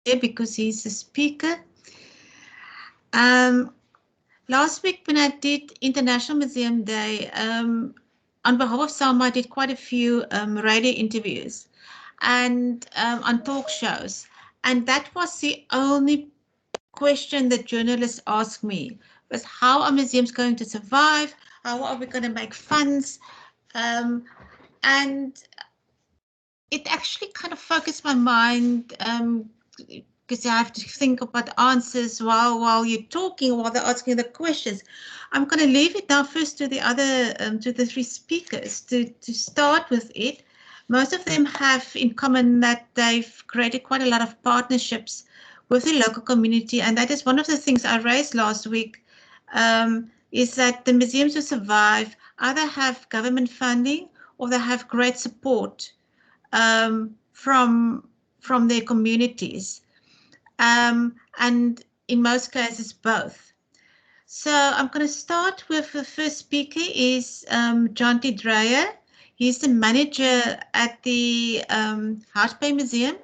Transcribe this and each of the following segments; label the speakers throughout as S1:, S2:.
S1: because he's a speaker. Um, Last week when I did International Museum Day, on behalf of SAMA, I did quite a few radio interviews and on talk shows. And that was the only question that journalists ask me was how are museums going to survive? How are we going to make funds? And it actually kind of focused my mind because I have to think about answers while you're talking, while they're asking the questions. I'm going to leave it now first to the other, to the three speakers to start with it. Most of them have in common that they've created quite a lot of partnerships with the local community, and that is one of the things I raised last week. Is that the museums who survive either have government funding or they have great support from their communities, and in most cases both. So I'm going to start with the first speaker is John T. Dreyer. He's the manager at the Hout Bay Museum,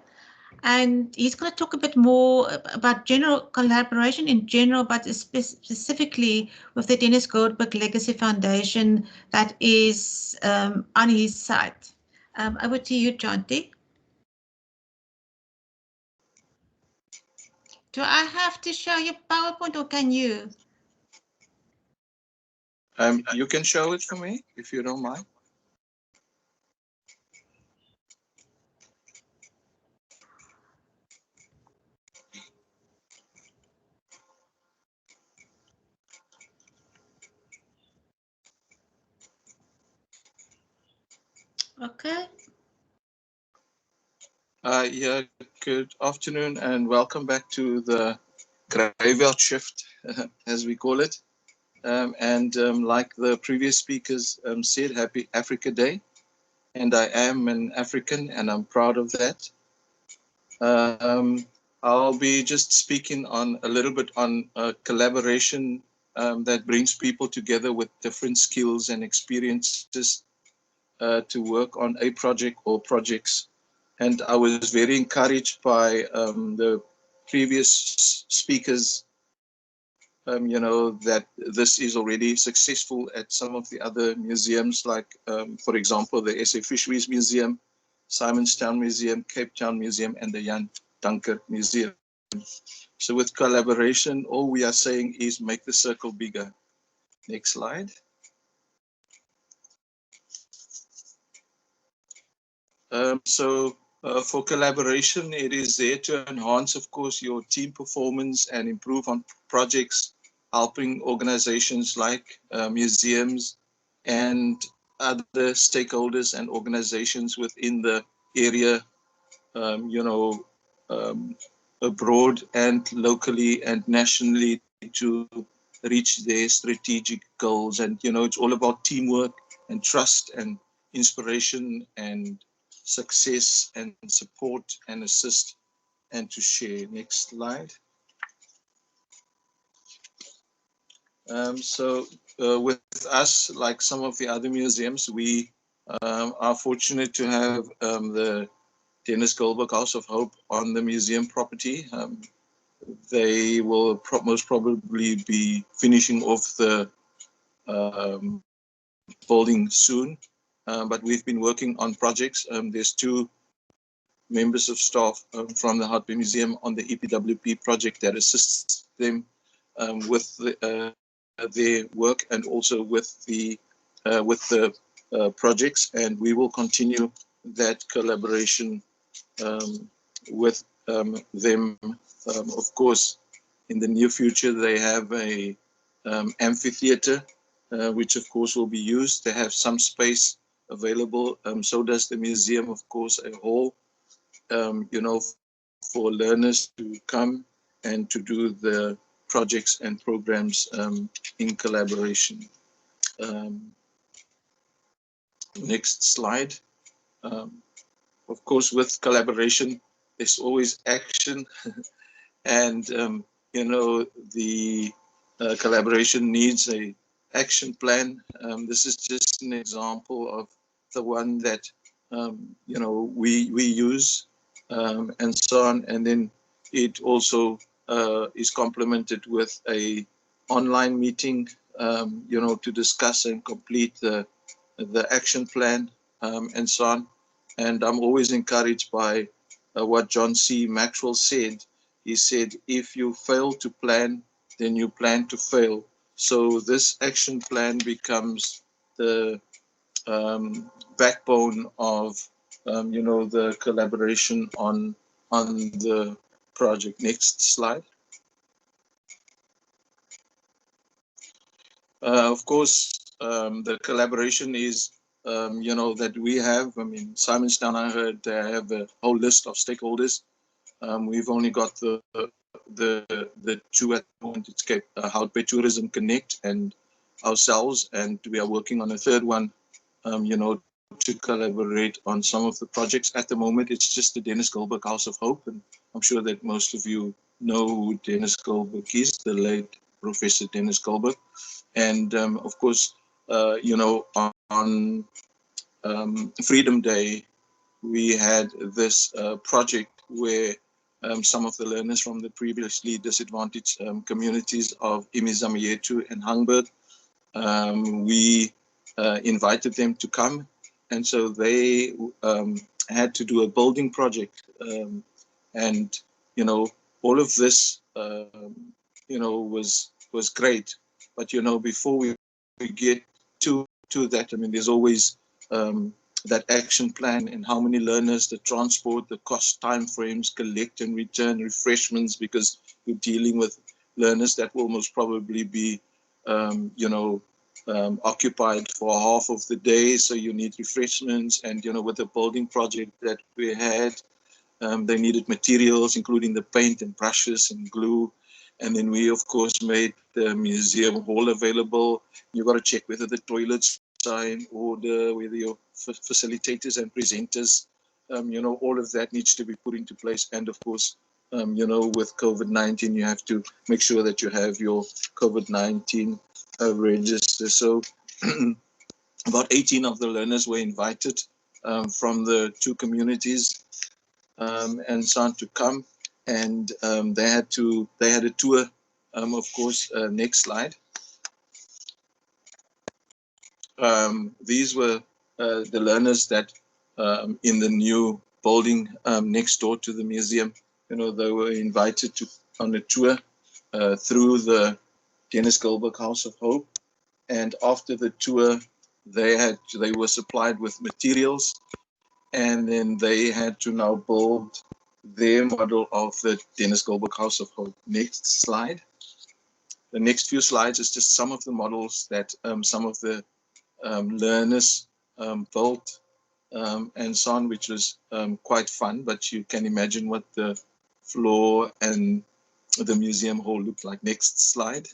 S1: and he's going to talk a bit more about general collaboration in general, but specifically with the Dennis Goldberg Legacy Foundation that is on his site. Over to you, John T. Do I have to show you PowerPoint or can you?
S2: You can show it for me if you don't mind.
S1: Okay.
S2: Yeah, good afternoon and welcome back to the graveyard shift, as we call it. Like the previous speakers said, happy Africa Day. And I am an African and I'm proud of that. I'll be just speaking on a little bit on collaboration that brings people together with different skills and experiences to work on a project or projects. And I was very encouraged by the previous speakers, that this is already successful at some of the other museums, like, for example, the SA Fisheries Museum, Simonstown Museum, Cape Town Museum, and the Jan Dunker Museum. So with collaboration, all we are saying is make the circle bigger. Next slide. For collaboration, it is there to enhance, of course, your team performance and improve on projects, helping organizations like museums and other stakeholders and organizations within the area, abroad and locally and nationally to reach their strategic goals. And, it's all about teamwork and trust and inspiration and success and support and assist and to share. Next slide. With us, like some of the other museums, we are fortunate to have the Dennis Goldberg House of Hope on the museum property. They will most probably be finishing off the building soon, but we've been working on projects. There's two members of staff from the Hout Bay Museum on the EPWP project that assists them with their work and also with the projects, and we will continue that collaboration with them. Of course, in the near future, they have a amphitheater, which of course will be used. They have some space available. So does the museum, of course, a hall, for learners to come and to do the projects and programs in collaboration. Next slide. Of course, with collaboration, there's always action. And, the collaboration needs a action plan. This is just an example of the one that, we use and so on. And then it also is complemented with a online meeting, to discuss and complete the action plan, and so on. And I'm always encouraged by what John C. Maxwell said. He said, if you fail to plan, then you plan to fail. So this action plan becomes the backbone of, the collaboration on the project. Next slide. Of course, the collaboration is, that we have. I mean, Simonstown, I heard they have a whole list of stakeholders. We've only got the two at the moment. It's Cape Houtbay Tourism Connect and ourselves, and we are working on a third one, to collaborate on some of the projects. At the moment, it's just the Dennis Goldberg House of Hope, and I'm sure that most of you know who Dennis Goldberg is, the late Professor Dennis Goldberg. And of course, on Freedom Day, we had this project where some of the learners from the previously disadvantaged communities of Imizamietu and Hangberg, we invited them to come. And so they had to do a building project. And, all of this, was great. But, before we get to that, I mean, there's always that action plan and how many learners, the transport, the cost, time frames, collect and return, refreshments, because you're dealing with learners that will most probably be, occupied for half of the day. So you need refreshments. And, with the building project that we had, they needed materials, including the paint and brushes and glue. And then we, of course, made the museum hall available. You got to check whether the toilets are in order, whether your facilitators and presenters, all of that needs to be put into place. And of course, with COVID-19, you have to make sure that you have your COVID-19 register. So about 18 of the learners were invited from the two communities, and so on, to come. And they had a tour, of course. Next slide. These were the learners that in the new building next door to the museum, they were invited on a tour through the Dennis Goldberg House of Hope. And after the tour, they were supplied with materials, and then they had to now build their model of the Dennis Goldberg House of Hope. Next slide. The next few slides is just some of the models that some of the learners built, and so on, which was quite fun. But you can imagine what the floor and the museum hall looked like. Next slide.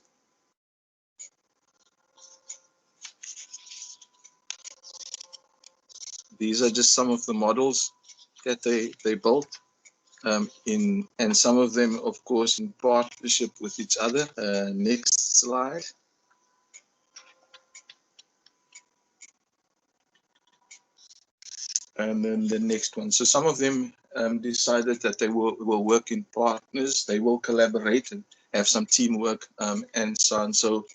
S2: These are just some of the models that they built, and some of them, of course, in partnership with each other. Next slide. And then the next one. So some of them decided that they will work in partners. They will collaborate and have some teamwork, and so on. So,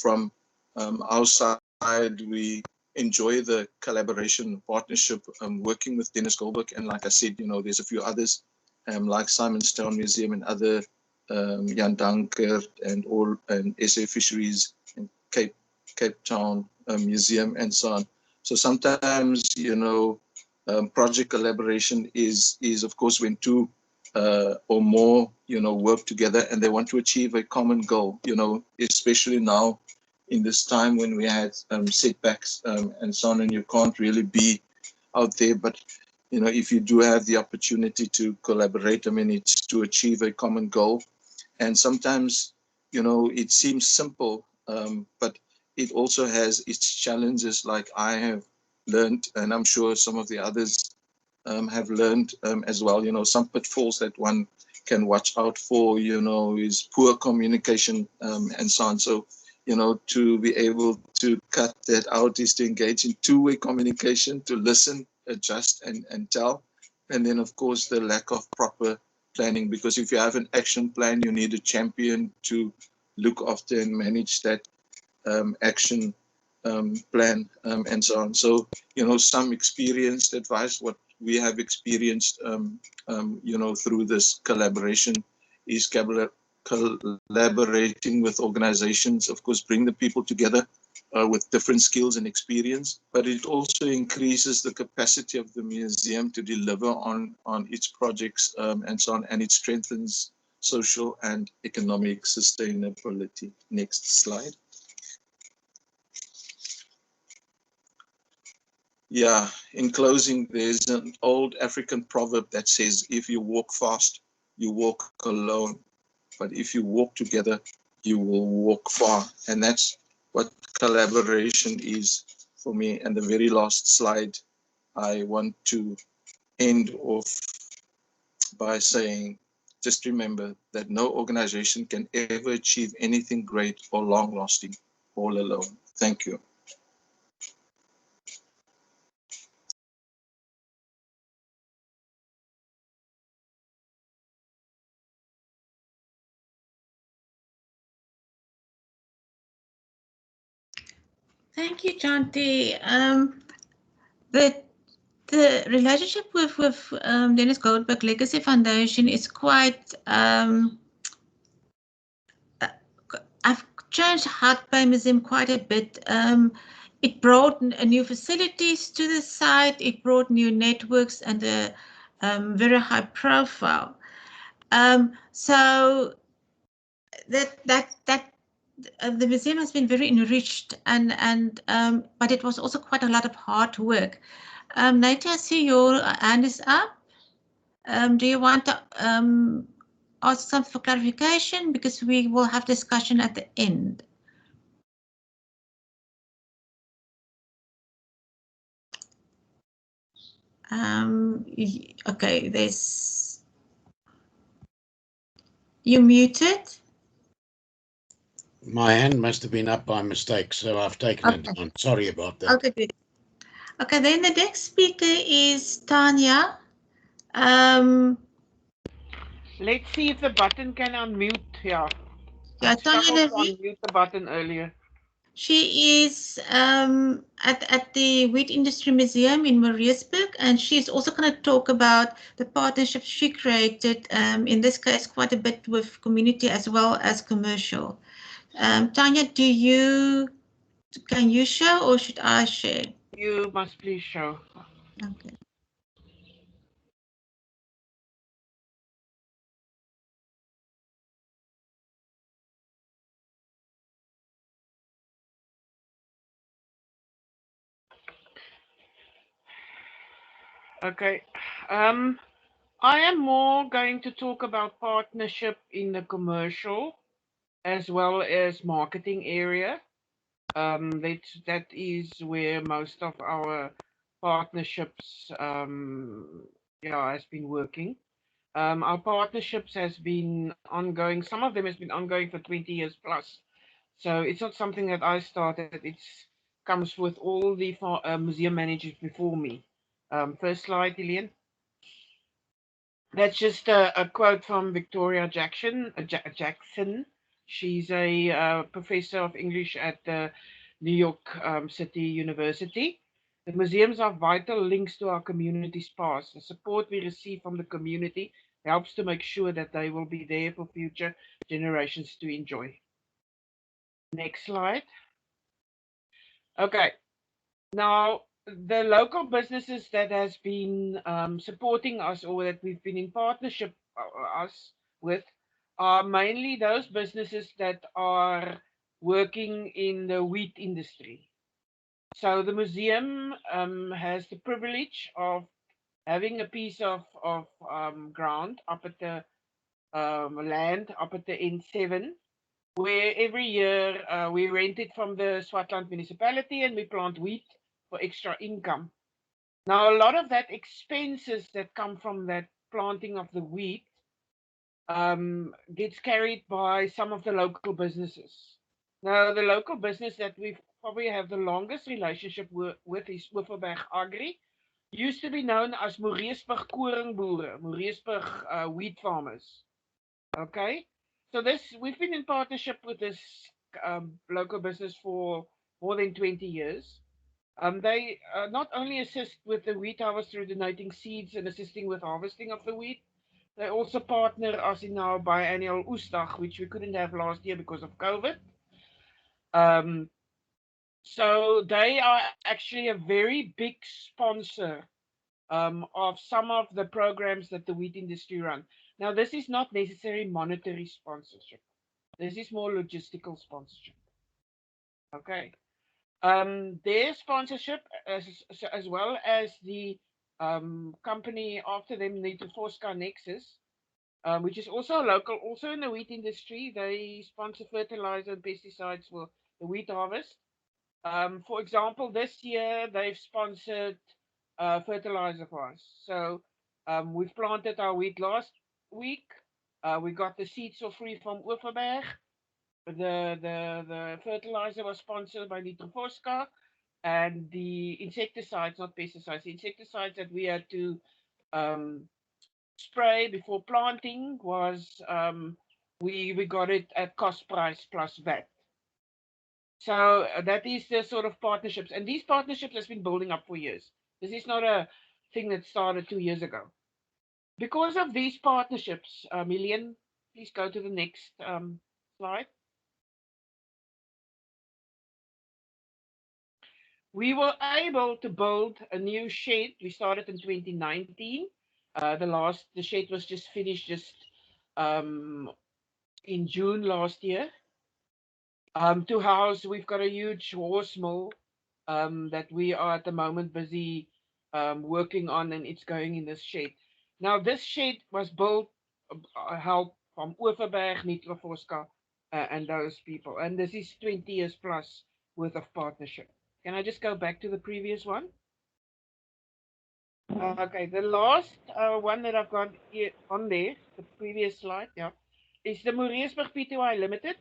S2: from our side, we enjoy the collaboration, partnership, working with Dennis Goldberg. And like I said, there's a few others, like Simonstown Museum and other, Jan Danker and SA Fisheries and Cape Town Museum, and so on. So sometimes, project collaboration is of course when two or more, work together and they want to achieve a common goal, especially now in this time when we had setbacks and so on, and you can't really be out there. But, if you do have the opportunity to collaborate, I mean, it's to achieve a common goal. And sometimes, it seems simple, but it also has its challenges, like I have learned, and I'm sure some of the others have learned as well. Some pitfalls that one can watch out for, is poor communication and so on. So, to be able to cut that out is to engage in two-way communication, to listen, adjust, and tell. And then, of course, the lack of proper planning, because if you have an action plan, you need a champion to look after and manage that action plan, and so on. So, some experienced advice, what we have experienced, through this collaboration is collaborating with organizations, of course, bring the people together with different skills and experience, but it also increases the capacity of the museum to deliver on its projects, and so on, and it strengthens social and economic sustainability. Next slide. Yeah, in closing, there's an old African proverb that says, if you walk fast, you walk alone. But if you walk together, you will walk far. And that's what collaboration is for me. And the very last slide, I want to end off by saying, just remember that no organization can ever achieve anything great or long-lasting all alone. Thank you.
S1: Thank you, Chanti. The relationship with Dennis Goldberg Legacy Foundation is quite. I've changed Heart Bay Museum quite a bit. It brought new facilities to the site. It brought new networks and a very high profile. So that the museum has been very enriched, and but it was also quite a lot of hard work. Nadia, I see your hand is up. Do you want to ask something for clarification? Because we will have discussion at the end. Okay, there's... You muted?
S3: My hand must have been up by mistake, so I've taken it down. Sorry about that.
S1: Okay, good. Okay, then the next speaker is Tanya.
S4: Let's see if the button can unmute. Yeah,
S1: Tanya,
S4: unmute the button earlier.
S1: She is at the Wheat Industry Museum in Maritzburg, and she's also going to talk about the partnerships she created, in this case quite a bit with community as well as commercial. Tanya, can you show or should I share?
S4: You must please show.
S1: Okay.
S4: Okay. I am more going to talk about partnership in the commercial as well as marketing area. That is where most of our partnerships has been working. Our partnerships has been ongoing. Some of them has been ongoing for 20 years plus. So it's not something that I started. It comes with all the museum managers before me. First slide, Ilian. That's just a quote from Victoria Jackson. She's a professor of English at the New York City University. The museums are vital links to our community's past. The support we receive from the community helps to make sure that they will be there for future generations to enjoy. Next slide. Okay. Now, the local businesses that has been supporting us or that we've been in partnership us with are mainly those businesses that are working in the wheat industry. So the museum has the privilege of having a piece of ground up at the land up at the N7, where every year we rent it from the Swartland municipality and we plant wheat for extra income. Now, a lot of that expenses that come from that planting of the wheat gets carried by some of the local businesses. Now, the local business that we probably have the longest relationship with is Wiffelberg Agri, used to be known as Moreesburg koringboere, Moreesburg wheat farmers. Okay, so we've been in partnership with this local business for more than 20 years. They not only assist with the wheat harvest through donating seeds and assisting with harvesting of the wheat, they also partner us in our biannual Oesdag, which we couldn't have last year because of COVID. Um, so they are actually a very big sponsor of some of the programs that the wheat industry run. Now, this is not necessarily monetary sponsorship. This is more logistical sponsorship. Okay. Their sponsorship, as well as the company after them, the Forska Nexus, which is also local, also in the wheat industry. They sponsor fertilizer and pesticides for the wheat harvest. For example, this year they've sponsored fertilizer for us. So we've planted our wheat last week. We got the seeds for free from Overberg. The fertilizer was sponsored by Nitroforska, and the insecticides, not pesticides, the insecticides that we had to um, spray before planting was we got it at cost price plus VAT. So that is the sort of partnerships, and these partnerships has been building up for years. This is not a thing that started 2 years ago. Because of these partnerships, Million, please go to the next slide. We were able to build a new shed. We started in 2019. The shed was just finished um, in June last year. To house, we've got a huge horse mill that we are at the moment busy working on, and it's going in this shed. Now, this shed was built help from Overberg, Nitroforska, and those people. And this is 20 years plus worth of partnership. Can I just go back to the previous one? Okay, the last one that I've got here on there, the previous slide, yeah, is the Moreesburg Pty Limited.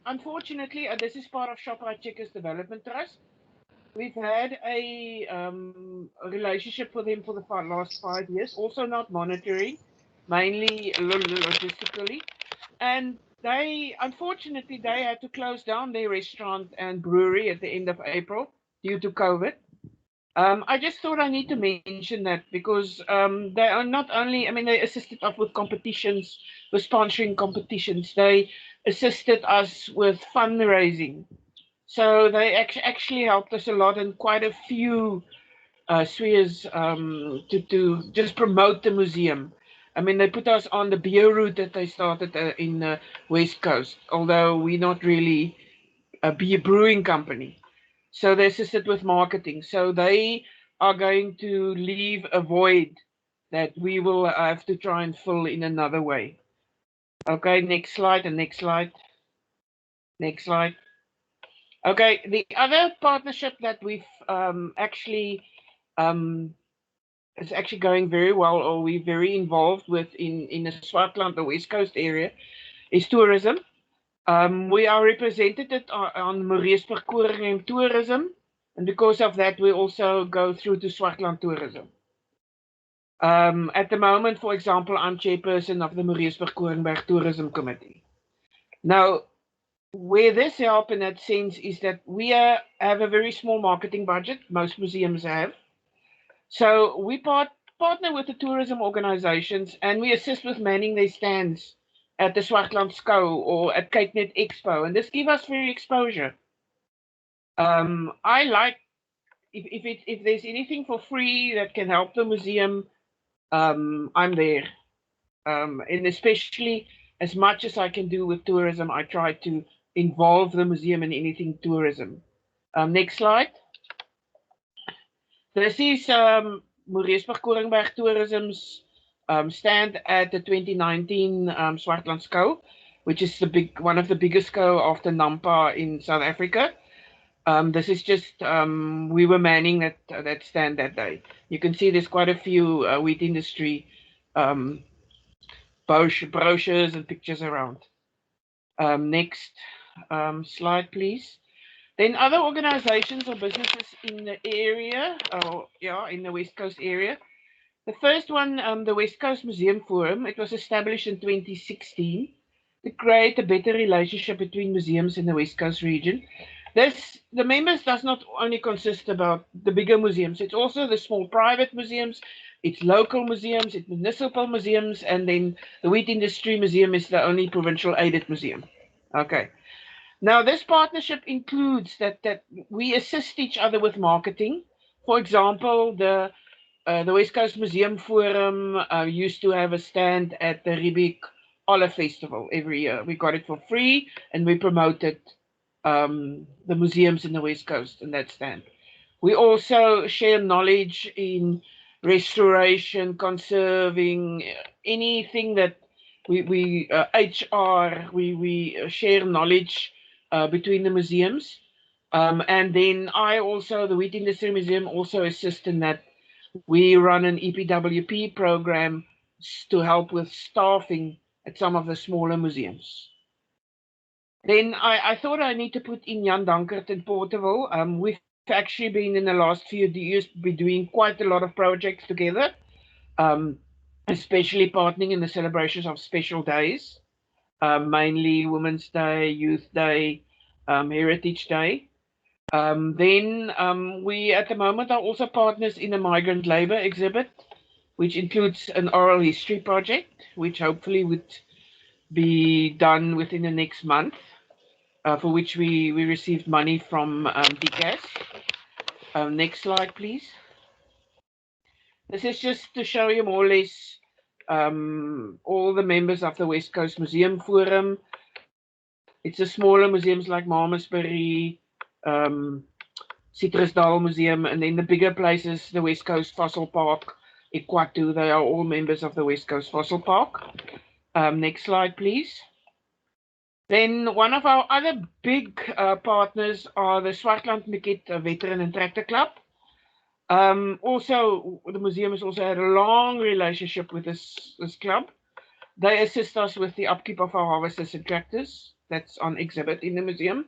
S4: Unfortunately, this is part of Shoprite Checkers Development Trust. We've had a relationship with them for the last 5 years, also not monetary, mainly logistically. And unfortunately, they had to close down their restaurant and brewery at the end of April due to COVID. I just thought I need to mention that because they are not only, I mean, they assisted us with competitions, with sponsoring competitions. They assisted us with fundraising. So they actually helped us a lot in quite a few spheres to just promote the museum. I mean, they put us on the beer route that they started in West Coast, although we're not really a beer brewing company. So they assisted with marketing. So they are going to leave a void that we will have to try and fill in another way. Okay, next slide and next slide. Next slide. Okay, the other partnership that we've actually is actually going very well, or we're very involved with in the Swartland, the West Coast area, is tourism. We are represented on Moreesburg Koring Tourism, and because of that, we also go through to Swartland Tourism. At the moment, for example, I'm chairperson of the Moreesburg Koringberg Tourism Committee. Now, where this help in that sense is that we have a very small marketing budget, most museums have. So we partner with the tourism organizations and we assist with manning their stands at the Swartland Skou or at Cape Net Expo, and this gives us free exposure. I like if there's anything for free that can help the museum, I'm there. And especially as much as I can do with tourism, I try to involve the museum in anything tourism. Next slide. This is Moreesburg Koringberg Tourism's stand at the 2019 Swartland Skou, which is one of the biggest skou after Nampa in South Africa. This is just we were manning that stand that day. You can see there's quite a few wheat industry brochures and pictures around. Next slide, please. Then other organizations or businesses in the area, or in the West Coast area. The first one, the West Coast Museum Forum, it was established in 2016 to create a better relationship between museums in the West Coast region. The members does not only consist about the bigger museums, it's also the small private museums, it's local museums, it's municipal museums, and then the Wheat Industry Museum is the only provincial aided museum. Okay. Now, this partnership includes that we assist each other with marketing. For example, the West Coast Museum Forum used to have a stand at the Riebeek Olive Festival every year. We got it for free, and we promoted the museums in the West Coast in that stand. We also share knowledge in restoration, conserving, anything that we HR, we share knowledge between the museums. And then the Wheat Industry Museum also assist in that. We run an EPWP program to help with staffing at some of the smaller museums. Then I thought I need to put in Jan Dankert in Portable. We've actually been in the last few years be doing quite a lot of projects together, especially partnering in the celebrations of special days, mainly Women's Day, Youth Day, Heritage Day. Then we at the moment are also partners in a migrant labor exhibit, which includes an oral history project, which hopefully would be done within the next month, for which we received money from DCAS. Next slide, please. This is just to show you more or less all the members of the West Coast Museum Forum. It's the smaller museums like Malmesbury, Citrusdal Museum, and then the bigger places, the West Coast Fossil Park, Ikwatu, they are all members of the West Coast Fossil Park. Next slide, please. Then one of our other big partners are the Swartland Maquette Veteran and Tractor Club. Also, the museum has also had a long relationship with this club. They assist us with the upkeep of our harvesters and tractors. That's on exhibit in the museum.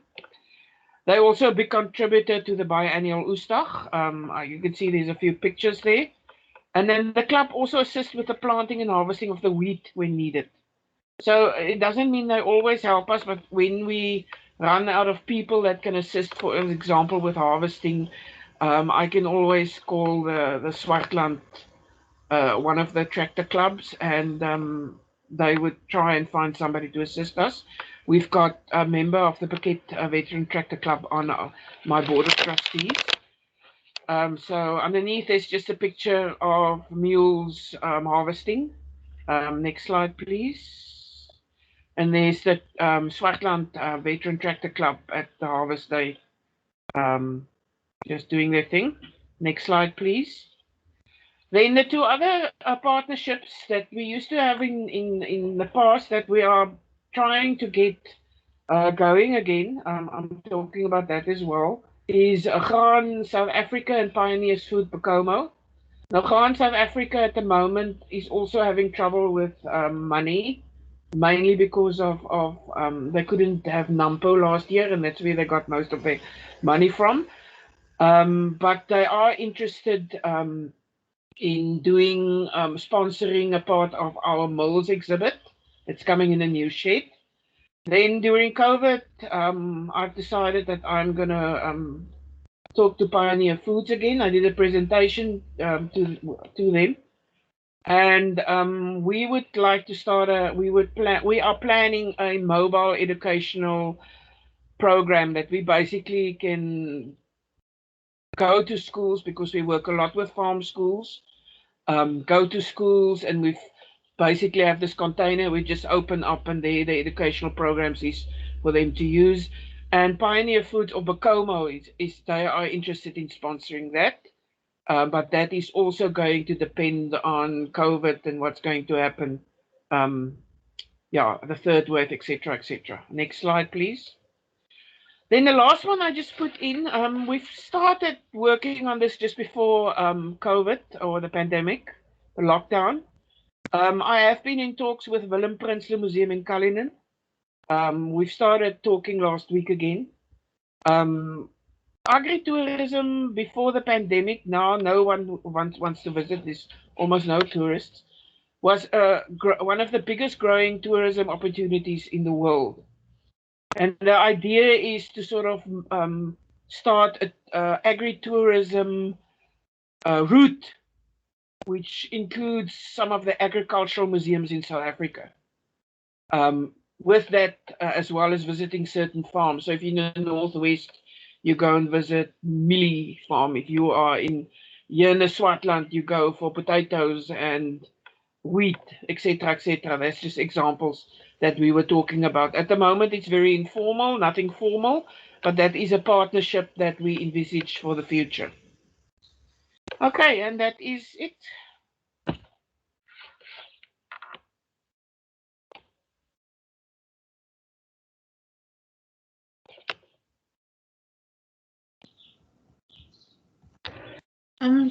S4: They're also a big contributor to the biannual Oestdag. You can see there's a few pictures there. And then the club also assists with the planting and harvesting of the wheat when needed. So it doesn't mean they always help us, but when we run out of people that can assist, for example, with harvesting, I can always call the Swartland, one of the tractor clubs, and they would try and find somebody to assist us. We've got a member of the Paquette Veteran Tractor Club on my board of trustees. So underneath there's just a picture of mules harvesting. Next slide, please. And there's the Swartland Veteran Tractor Club at the Harvest Day, just doing their thing. Next slide, please. Then the two other partnerships that we used to have in the past that we are trying to get going again, I'm talking about that as well, is Gaan South Africa and Pioneers Food Bekomo. Now, Gaan South Africa at the moment is also having trouble with money, mainly because of they couldn't have NAMPO last year, and that's where they got most of their money from. But they are interested in doing sponsoring a part of our moles exhibit. It's coming in a new shed. Then during COVID, I've decided that I'm gonna talk to Pioneer Foods again. I did a presentation to them, and we would like to start we are planning a mobile educational program that we basically can go to schools, because we work a lot with farm schools, go to schools, and we've basically have this container we just open up, and the educational programs is for them to use. And Pioneer Foods or Bekomo is they are interested in sponsoring that, but that is also going to depend on COVID and what's going to happen. The third wave, etc., etc. Next slide, please. Then the last one I just put in, we've started working on this just before COVID or the pandemic, the lockdown. I have been in talks with Willem Prinsloo Museum in Cullinan. We've started talking last week again. Agritourism before the pandemic, now no one wants to visit. There's almost no tourists. Was one of the biggest growing tourism opportunities in the world. And the idea is to sort of start a agritourism route, which includes some of the agricultural museums in South Africa. With that, as well as visiting certain farms. So if you're in the Northwest, you go and visit Millie Farm. If you are here in the Swartland, you go for potatoes and wheat, etc., etc. That's just examples that we were talking about. At the moment, it's very informal, nothing formal, but that is a partnership that we envisage for the future. Okay, and that is it.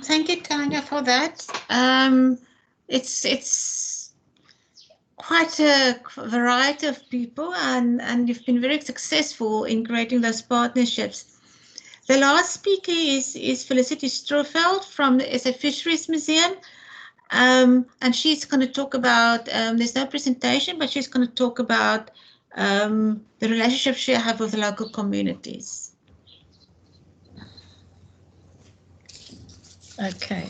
S1: Thank you, Tanya, for that. It's quite a variety of people, and you've been very successful in creating those partnerships. The last speaker is Felicity Strofeld from the SA Fisheries Museum, and she's going to talk about, there's no presentation, but she's going to talk about the relationship she has with the local communities.
S5: Okay.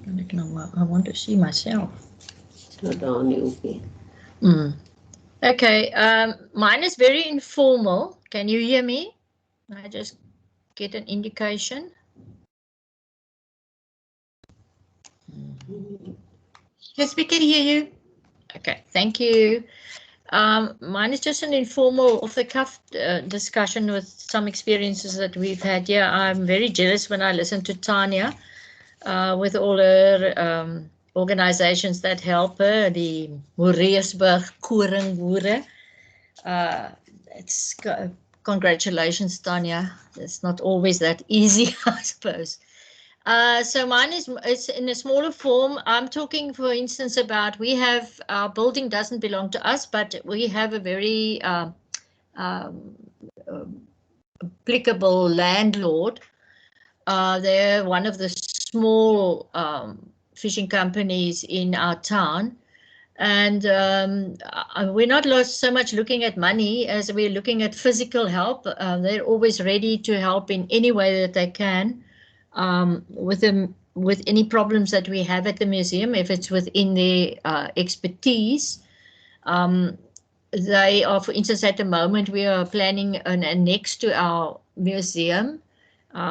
S5: I don't know what I want to see myself. Okay. Mine is very informal. Can you hear me? I just get an indication.
S1: Yes, we can hear you.
S5: Okay, thank you. Mine is just an informal, off-the-cuff discussion with some experiences that we've had here. I'm very jealous when I listen to Tanya with all her organizations that help her, the Moreesburg Koringboere. Congratulations, Tanya. It's not always that easy, I suppose. So mine it's in a smaller form. I'm talking, for instance, about our building doesn't belong to us, but we have a very applicable landlord. They're one of the small fishing companies in our town. And we're not so much looking at money as we're looking at physical help. They're always ready to help in any way that they can with any problems that we have at the museum, if it's within their expertise. They are, for instance, at the moment, we are planning an annex to our museum.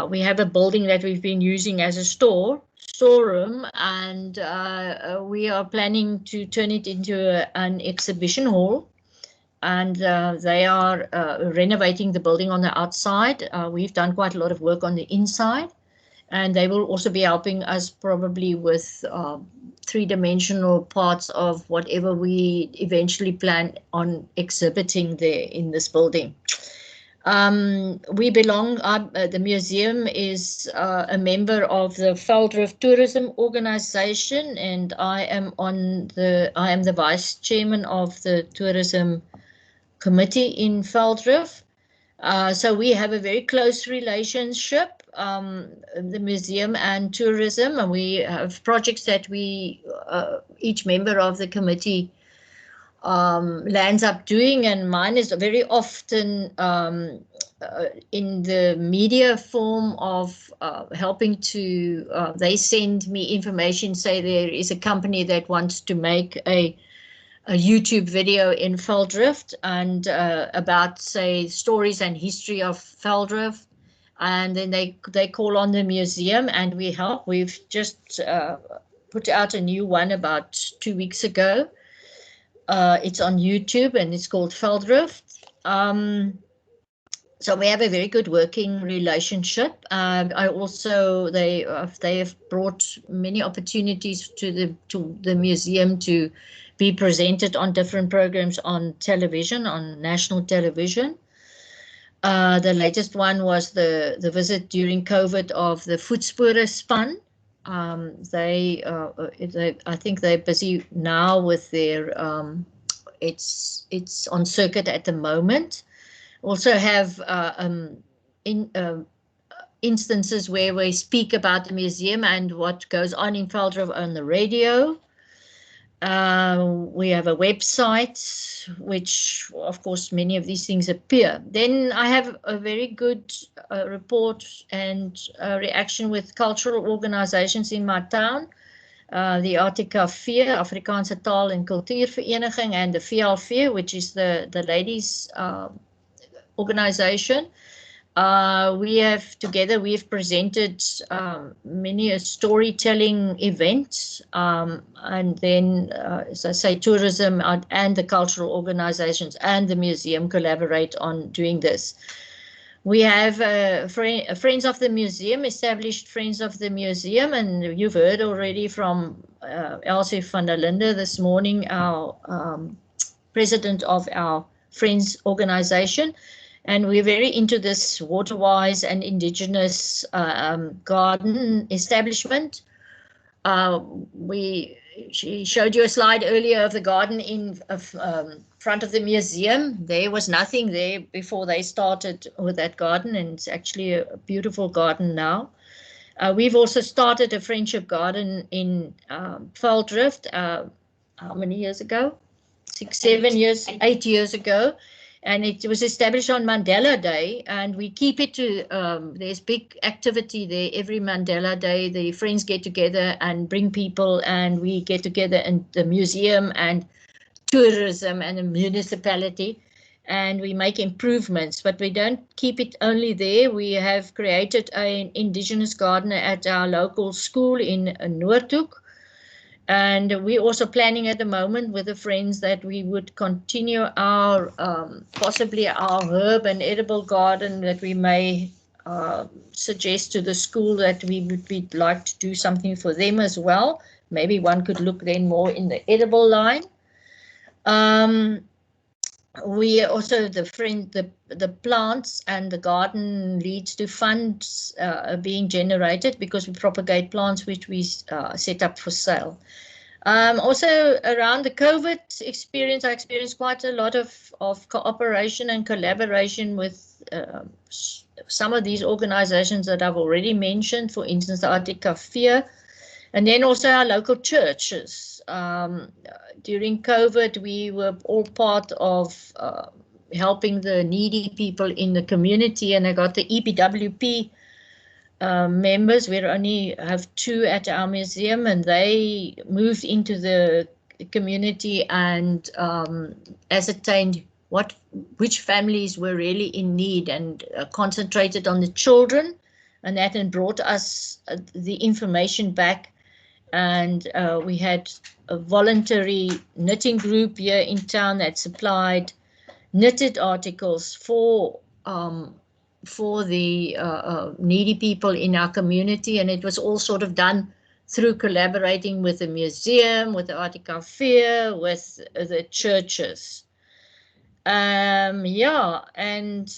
S5: We have a building that we've been using as a storeroom, and we are planning to turn it into an exhibition hall. And they are renovating the building on the outside. We've done quite a lot of work on the inside, and they will also be helping us probably with three-dimensional parts of whatever we eventually plan on exhibiting there in this building. We belong, the museum is a member of the Veldrift Tourism Organization, and I am the vice chairman of the tourism committee in Veldrift. So we have a very close relationship, the museum and tourism, and we have projects that each member of the committee lands up doing, and mine is very often in the media form of helping to, they send me information, say there is a company that wants to make a YouTube video in Veldrift and about, say, stories and history of Veldrift, and then they call on the museum and we help. We've just put out a new one about 2 weeks ago. It's on YouTube and it's called Veldrift. So we have a very good working relationship. They have brought many opportunities to the museum to be presented on different programs on television, on national television. The latest one was the visit during COVID of the Voetspore span. I think they're busy now with their, it's on circuit at the moment. Also have instances where we speak about the museum and what goes on in Veldhoven on the radio. We have a website, which, of course, many of these things appear. Then I have a very good report and reaction with cultural organizations in my town. The ATKV, Afrikaanse Taal en Kultuurvereniging, and the VLV, which is the ladies' organization. We've presented many storytelling events, and then, as I say, tourism and the cultural organizations and the museum collaborate on doing this. We have Friends of the Museum, established Friends of the Museum, and you've heard already from Elsie van der Linde this morning, our president of our Friends organization. And we're very into this waterwise and indigenous garden establishment. She showed you a slide earlier of the garden in front of the museum. There was nothing there before they started with that garden, and it's actually a beautiful garden now. We've also started a friendship garden in Veldrift, how many years ago? 8 years ago. And it was established on Mandela Day, and we keep it to, there's big activity there every Mandela Day. The friends get together and bring people, and we get together in the museum and tourism and the municipality, and we make improvements, but we don't keep it only there. We have created an indigenous garden at our local school in Noordhoek. And we're also planning at the moment with the friends that we would continue our, possibly our herb and edible garden, that we may suggest to the school that we'd like to do something for them as well. Maybe one could look then more in the edible line. We also, the plants and the garden leads to funds being generated because we propagate plants which we set up for sale. Also around the COVID experience, I experienced quite a lot of cooperation and collaboration with some of these organizations that I've already mentioned, for instance, the ATKV, and then also our local churches. During COVID, we were all part of helping the needy people in the community, and I got the EPWP members. We only have 2 at our museum, and they moved into the community and ascertained which families were really in need, and concentrated on the children, and that then brought us the information back. And we had a voluntary knitting group here in town that supplied knitted articles for the needy people in our community, and it was all sort of done through collaborating with the museum, with the ATKV, with the churches. Yeah, and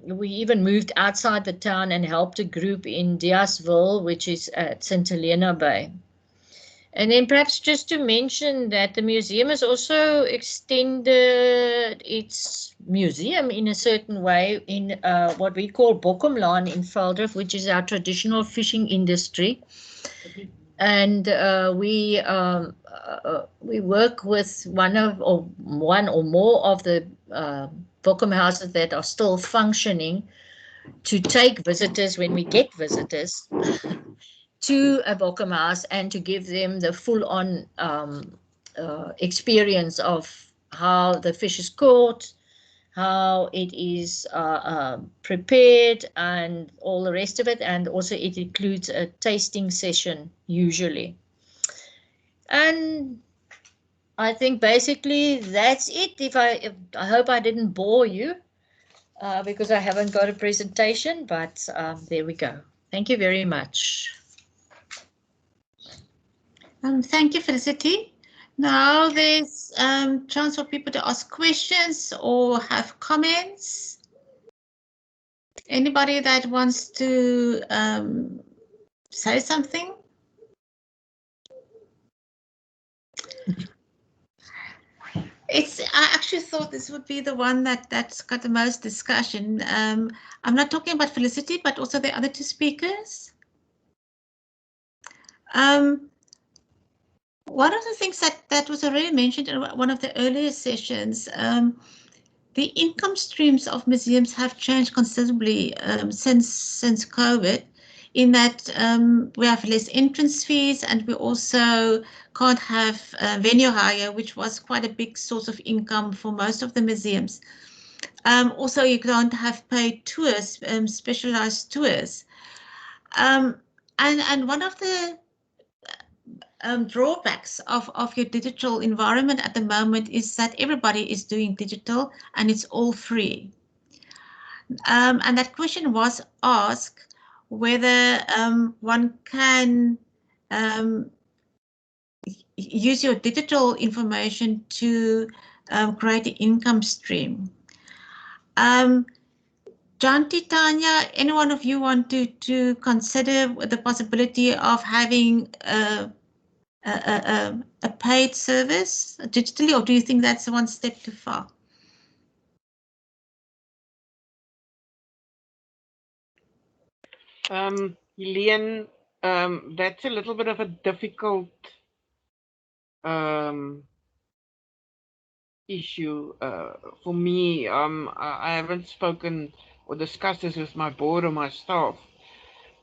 S5: we even moved outside the town and helped a group in Diasville, which is at St. Helena Bay. And then perhaps just to mention that the museum has also extended its museum in a certain way in what we call Bokkomlaan in Veldhoven, which is our traditional fishing industry. And we work with one or more of the Bokkom houses that are still functioning to take visitors, when we get visitors, to a Bokkom house, and to give them the full-on experience of how the fish is caught, how it is prepared, and all the rest of it. And also it includes a tasting session usually. And I think basically that's it. I hope I didn't bore you because I haven't got a presentation, but there we go. Thank you very much.
S1: Thank you, Felicity. Now there's chance for people to ask questions or have comments. Anybody that wants to say something? I actually thought this would be the one that's got the most discussion. I'm not talking about Felicity, but also the other two speakers. One of the things that was already mentioned in one of the earlier sessions, the income streams of museums have changed considerably since COVID, in that we have less entrance fees, and we also can't have venue hire, which was quite a big source of income for most of the museums. Also, you can't have paid tours, specialized tours. And one of the drawbacks of your digital environment at the moment is that everybody is doing digital and it's all free. And that question was asked whether one can use your digital information to create an income stream. John, Tanya, any one of you want to consider the possibility of having a paid service digitally, or do you think that's one step too far?
S4: Helene, that's a little bit of a difficult issue for me. I haven't spoken or discussed this with my board or my staff.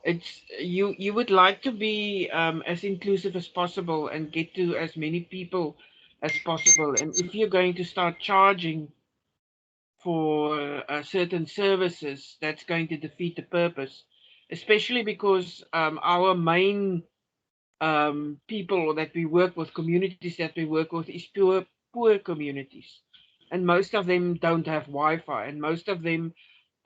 S4: It's you would like to be as inclusive as possible and get to as many people as possible. And if you're going to start charging for certain services, that's going to defeat the purpose, especially because our main people that we work with, communities that we work with, is poor communities. And most of them don't have Wi-Fi, and most of them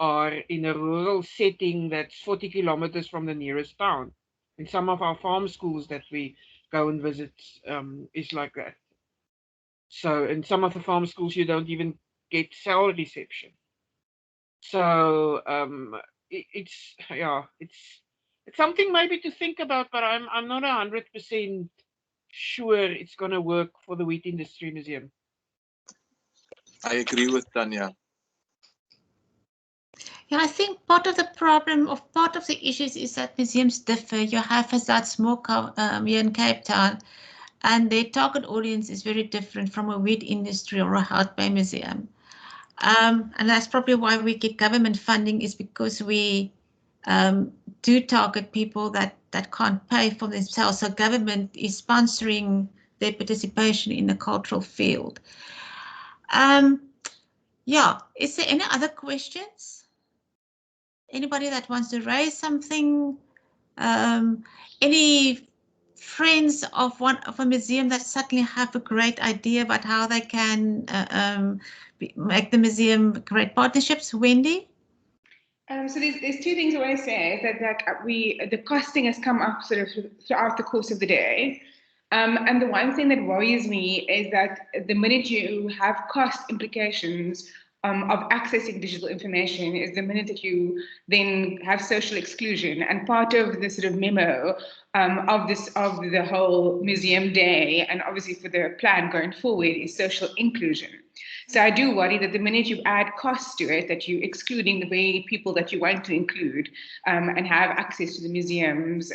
S4: are in a rural setting that's 40 kilometers from the nearest town. And some of our farm schools that we go and visit is like that. So in some of the farm schools, you don't even get cell reception. So it's something maybe to think about, but I'm not 100% sure it's going to work for the Wheat Industry Museum.
S2: I agree with Tanya.
S1: Yeah, I think part of the problem, of part of the issues, is that museums differ. You have MEWCO here in Cape Town, and their target audience is very different from a wheat industry or a Hout Bay museum. And that's probably why we get government funding, is because we do target people that can't pay for themselves. So government is sponsoring their participation in the cultural field. Yeah, is there any other questions? Anybody that wants to raise something? Any friends of a museum that suddenly have a great idea about how they can make the museum create partnerships? Wendy?
S6: So there's two things I want to say. That the costing has come up sort of throughout the course of the day. And the one thing that worries me is that the minute you have cost implications of accessing digital information is the minute that you then have social exclusion. And part of the sort of memo of the whole museum day, and obviously for the plan going forward, is social inclusion. So I do worry that the minute you add costs to it, that you're excluding the very people that you want to include and have access to the museum's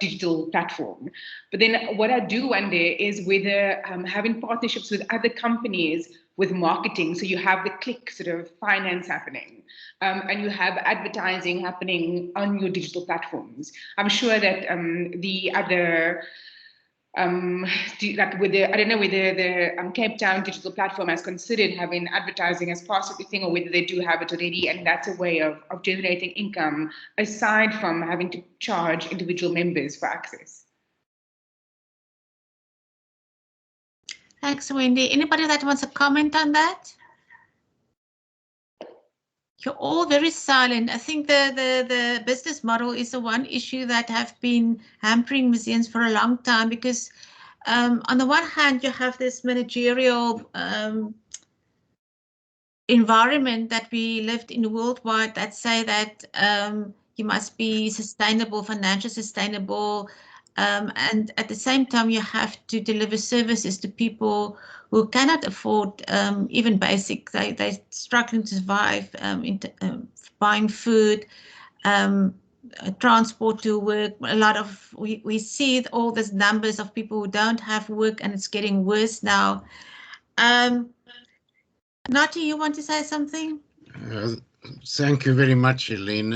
S6: digital platform. But then what I do wonder is whether having partnerships with other companies with marketing, so you have the click sort of finance happening, and you have advertising happening on your digital platforms. I'm sure that the other I don't know whether the Cape Town digital platform has considered having advertising as part of the thing, or whether they do have it already, and that's a way of generating income aside from having to charge individual members for access.
S1: Thanks, Wendy. Anybody that wants to comment on that? You're all very silent. I think the business model is the one issue that have been hampering museums for a long time, because on the one hand, you have this managerial environment that we lived in worldwide that say that you must be sustainable, financially sustainable, And at the same time, you have to deliver services to people who cannot afford even basic. They're struggling to survive, buying food, transport to work. A lot of we see all these numbers of people who don't have work, and it's getting worse now. Nati, you want to say something?
S3: Thank you very much, Helene.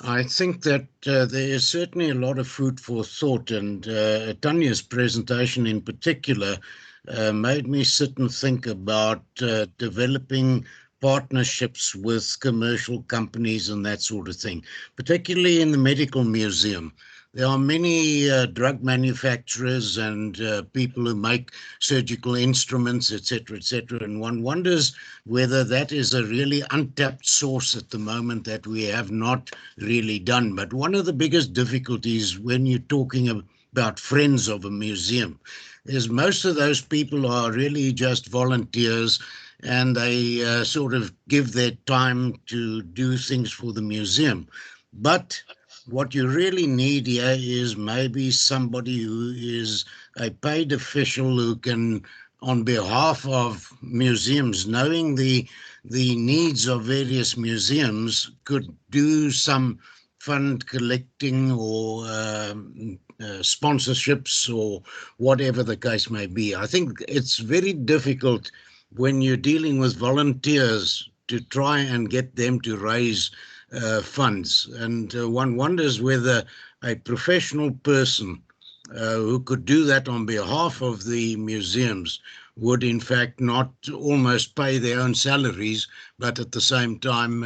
S3: I think that there is certainly a lot of food for thought, and Tanya's presentation in particular made me sit and think about developing partnerships with commercial companies and that sort of thing, particularly in the medical museum. There are many drug manufacturers and people who make surgical instruments, etc., etc., and one wonders whether that is a really untapped source at the moment that we have not really done. But one of the biggest difficulties when you're talking about friends of a museum is most of those people are really just volunteers, and they sort of give their time to do things for the museum. But what you really need here is maybe somebody who is a paid official who can, on behalf of museums, knowing the needs of various museums, could do some fund collecting or sponsorships or whatever the case may be. I think it's very difficult when you're dealing with volunteers to try and get them to raise funds. And one wonders whether a professional person who could do that on behalf of the museums would in fact not almost pay their own salaries, but at the same time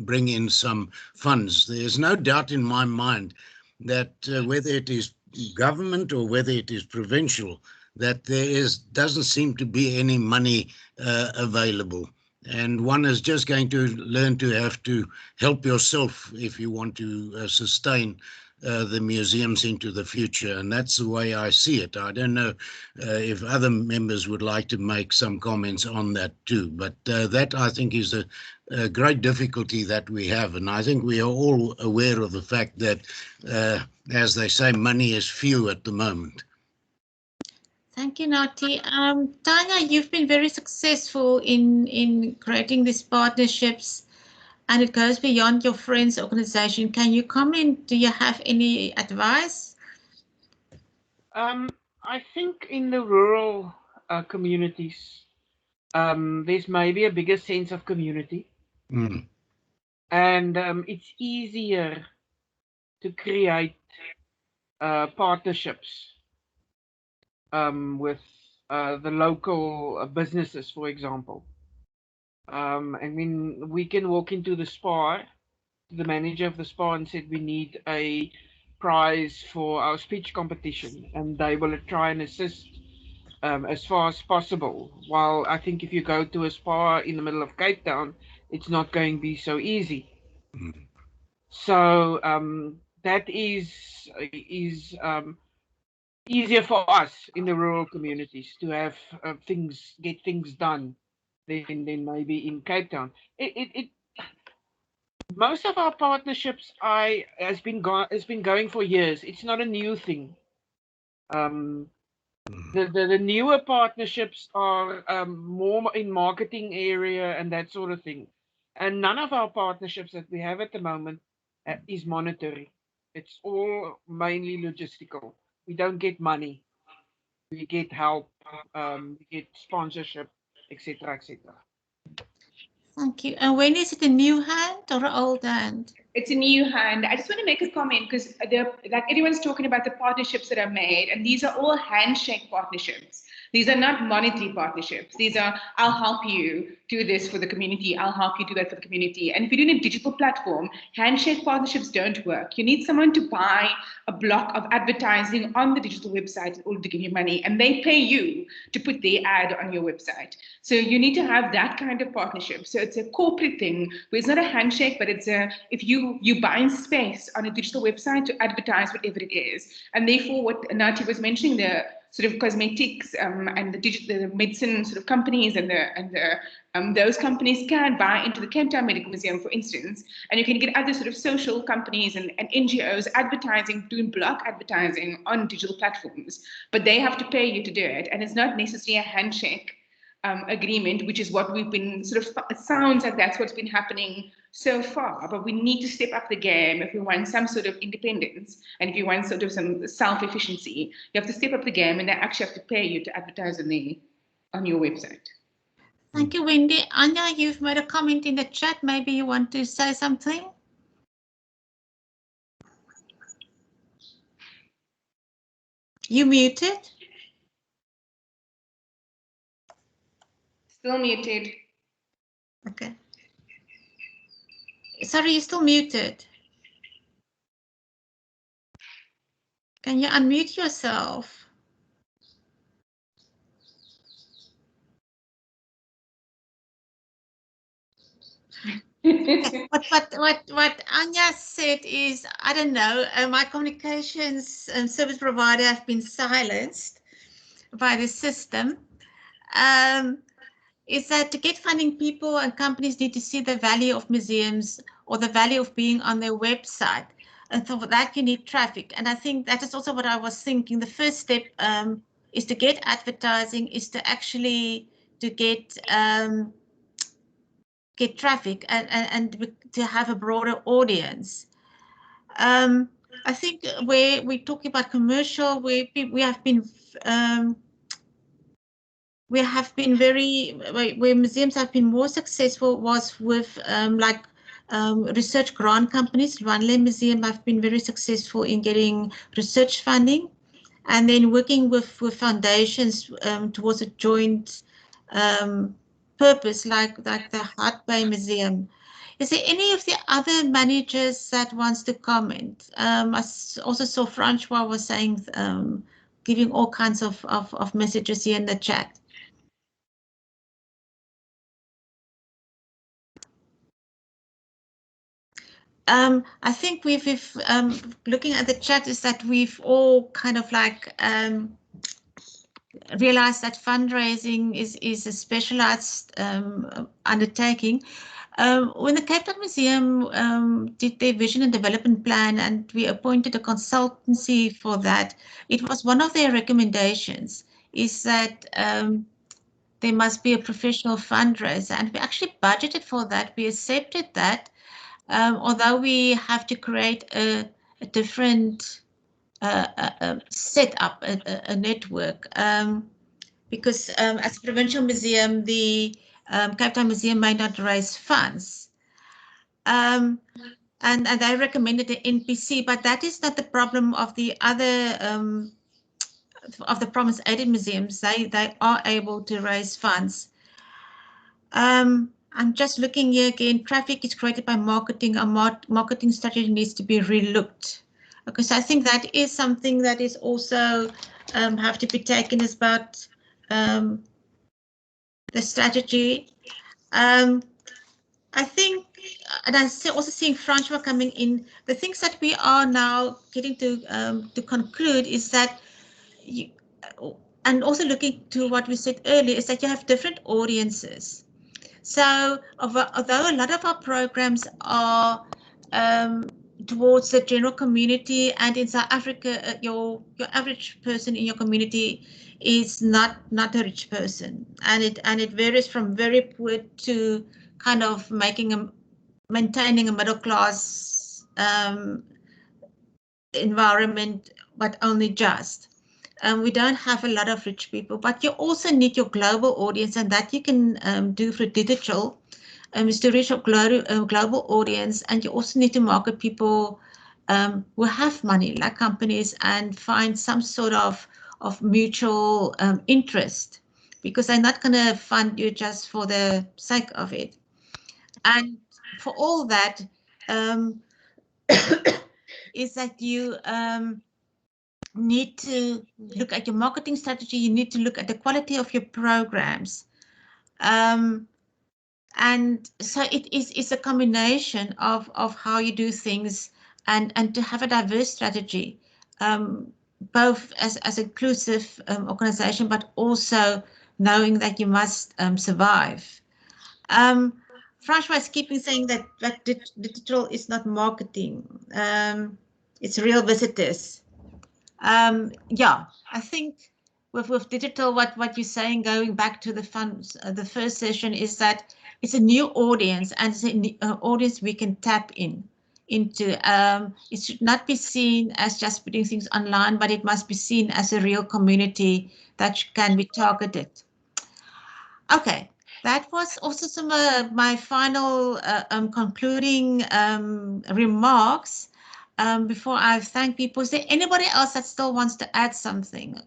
S3: bring in some funds. There's no doubt in my mind that whether it is government or whether it is provincial, that doesn't seem to be any money available. And one is just going to learn to have to help yourself if you want to sustain the museums into the future. And that's the way I see it. I don't know if other members would like to make some comments on that too. But that, I think, is a great difficulty that we have. And I think we are all aware of the fact that, as they say, money is few at the moment.
S1: Thank you, Nati. Tanya, you've been very successful in creating these partnerships, and it goes beyond your friends' organization. Can you comment? Do you have any advice?
S4: I think in the rural communities, there's maybe a bigger sense of community, and it's easier to create partnerships with the local businesses, for example. I mean, we can walk into the spa, the manager of the spa, and said we need a prize for our speech competition, and they will try and assist as far as possible. While I think if you go to a spa in the middle of Cape Town, it's not going to be so easy. So that is easier for us in the rural communities to have get things done than maybe in Cape Town. Most of our partnerships has been going for years. It's not a new thing. The newer partnerships are more in marketing area and that sort of thing. And none of our partnerships that we have at the moment is monetary. It's all mainly logistical. We don't get money. We get help. We get sponsorship, etc., etc.
S1: Thank you. And when is it a new hand or an old hand?
S6: It's a new hand. I just want to make a comment because like everyone's talking about the partnerships that are made, and these are all handshake partnerships. These are not monetary partnerships. These are, I'll help you do this for the community. I'll help you do that for the community. And if you're doing a digital platform, handshake partnerships don't work. You need someone to buy a block of advertising on the digital website in order to give you money, and they pay you to put their ad on your website. So you need to have that kind of partnership. So it's a corporate thing where it's not a handshake, but it's if you buy space on a digital website to advertise whatever it is. And therefore, what Nati was mentioning, the sort of cosmetics and the medicine sort of companies and those companies can buy into the Cape Town Medical Museum, for instance, and you can get other sort of social companies and NGOs advertising, doing block advertising on digital platforms, but they have to pay you to do it, and it's not necessarily a handshake agreement, which is what we've been sort of, it sounds like that's what's been happening so far, but we need to step up the game if we want some sort of independence and if you want sort of some self-efficiency. You have to step up the game, and they actually have to pay you to advertise on your website.
S1: Thank you, Wendy. Anya, you've made a comment in the chat. Maybe you want to say something? You muted?
S6: Still muted.
S1: Okay. Sorry, you're still muted. Can you unmute yourself? What Anya said is, I don't know, my communications service provider have been silenced by the system. Is that to get funding, people and companies need to see the value of museums or the value of being on their website. And so for that, you need traffic. And I think that is also what I was thinking. The first step is to get advertising, is to actually get traffic and to have a broader audience. I think where we're talking about commercial, we have been where museums have been more successful was with research grant companies. Runley Museum have been very successful in getting research funding, and then working with foundations towards a joint purpose, like the Hart Bay Museum. Is there any of the other managers that wants to comment? I also saw Francois was saying, giving all kinds of messages here in the chat. I think we've looking at the chat is that we've all kind of like realized that fundraising is a specialized undertaking. When the Cape Town Museum did their vision and development plan, and we appointed a consultancy for that, it was one of their recommendations is that there must be a professional fundraiser, and we actually budgeted for that. We accepted that. Although we have to create a different setup, a network, because as a provincial museum, the Cape Town Museum may not raise funds. And they recommended the NPC, but that is not the problem of the other of the province aided museums. They are able to raise funds. I'm just looking here again. Traffic is created by marketing. A marketing strategy needs to be relooked. Okay, so I think that is something that is also have to be taken as about the strategy. I think, and I'm also seeing Francois coming in. The things that we are now getting to conclude is that you, and also looking to what we said earlier, is that you have different audiences. So although a lot of our programs are towards the general community, and in South Africa, your average person in your community is not a rich person, and it varies from very poor to kind of maintaining a middle class environment, but only just. We don't have a lot of rich people, but you also need your global audience, and that you can do through digital, is to reach a global audience. And you also need to market people who have money, like companies, and find some sort of mutual interest, because they're not going to fund you just for the sake of it. And for all that, is that you need to look at your marketing strategy. You need to look at the quality of your programs. And so it's a combination of how you do things, and to have a diverse strategy. both as inclusive organization, but also knowing that you must survive. Francois is keeping saying that digital is not marketing. It's real visitors. Yeah, I think with digital, what you're saying, going back to the first session, is that it's a new audience, and it's an audience we can tap into. It should not be seen as just putting things online, but it must be seen as a real community that can be targeted. Okay, that was also some my final concluding remarks. Before I thank people, is there anybody else that still wants to add something?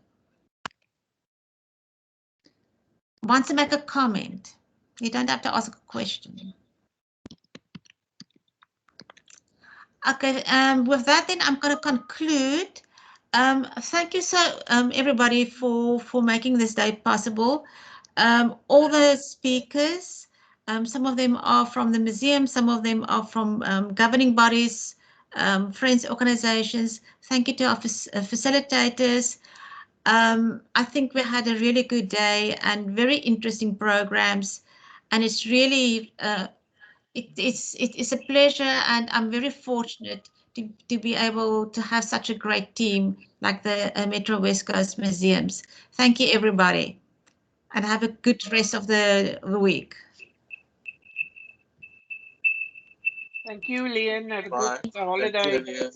S1: Wants to make a comment? You don't have to ask a question. Okay, with that then I'm going to conclude. Thank you so everybody for making this day possible. All the speakers, some of them are from the museum, some of them are from governing bodies, friends organizations. Thank you to our facilitators. I think we had a really good day and very interesting programs, and it's really it's a pleasure, and I'm very fortunate to be able to have such a great team like the Metro West Coast Museums. Thank you, everybody, and have a good rest of the week.
S4: Thank you, Leon. Have a
S2: Bye.
S4: good holiday.
S2: Thank you, Leah.